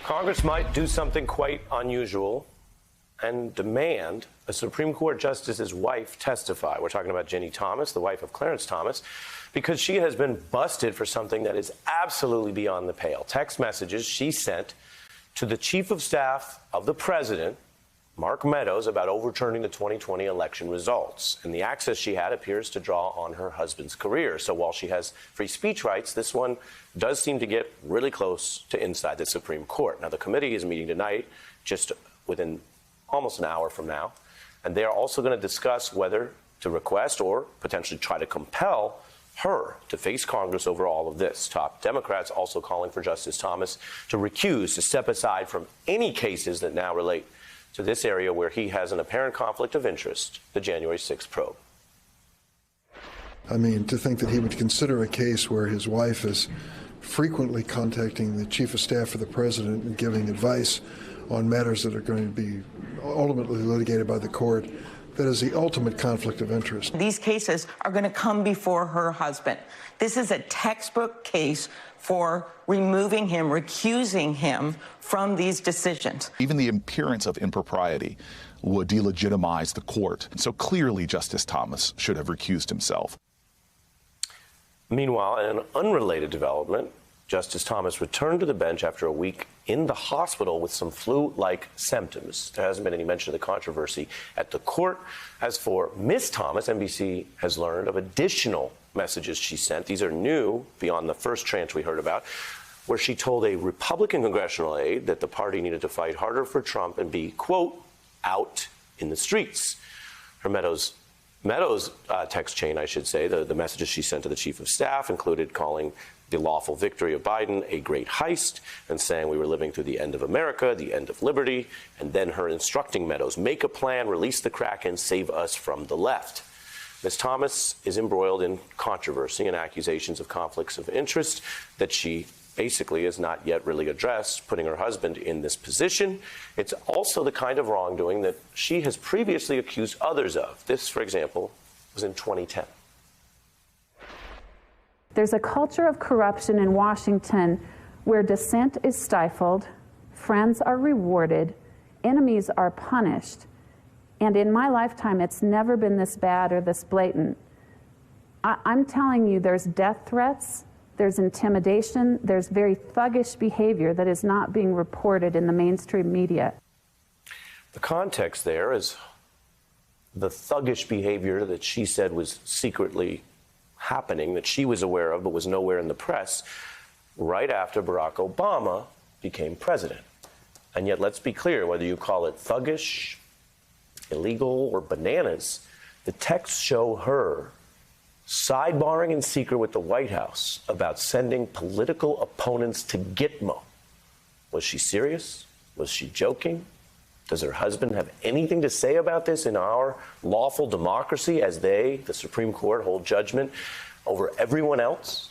Congress might do something quite unusual and demand a Supreme Court justice's wife testify. We're talking about Ginni Thomas, the wife of Clarence Thomas, because she has been busted for something that is absolutely beyond the pale. Text messages she sent to the chief of staff of the president, Mark Meadows, about overturning the 2020 election results. And the access she had appears to draw on her husband's career. So while she has free speech rights, this one does seem to get really close to inside the Supreme Court. Now, the committee is meeting tonight, just within almost an hour from now, and they are also going to discuss whether to request or potentially try to compel her to face Congress over all of this. Top Democrats also calling for Justice Thomas to recuse, to step aside from any cases that now relate to this area where he has an apparent conflict of interest, the January 6th probe. I mean, to think that he would consider a case where his wife is frequently contacting the chief of staff of the president and giving advice on matters that are going to be ultimately litigated by the court, that is the ultimate conflict of interest. These cases are going to come before her husband. This is a textbook case for removing him, recusing him from these decisions. Even the appearance of impropriety would delegitimize the court. So clearly, Justice Thomas should have recused himself. Meanwhile, in an unrelated development, Justice Thomas returned to the bench after a week in the hospital with some flu-like symptoms. There hasn't been any mention of the controversy at the court. As for Ms. Thomas, NBC has learned of additional messages she sent. These are new, beyond the first tranche we heard about, where she told a Republican congressional aide that the party needed to fight harder for Trump and be, quote, out in the streets. Her Meadows text chain, I should say, the messages she sent to the chief of staff included calling the lawful victory of Biden a great heist and saying we were living through the end of America, the end of liberty, and then her instructing Meadows, make a plan, release the Kraken, save us from the left. Ms. Thomas is embroiled in controversy and accusations of conflicts of interest that she basically has not yet really addressed, putting her husband in this position. It's also the kind of wrongdoing that she has previously accused others of. This, for example, was in 2010. There's a culture of corruption in Washington where dissent is stifled, friends are rewarded, enemies are punished. And in my lifetime, it's never been this bad or this blatant. I'm telling you, there's death threats, there's intimidation, there's very thuggish behavior that is not being reported in the mainstream media. The context there is the thuggish behavior that she said was secretly happening, that she was aware of but was nowhere in the press, right after Barack Obama became president. And yet, let's be clear, whether you call it thuggish, illegal, or bananas, the texts show her sidebarring in secret with the White House about sending political opponents to Gitmo. Was she serious? Was she joking? Does her husband have anything to say about this in our lawful democracy as they, the Supreme Court, hold judgment over everyone else?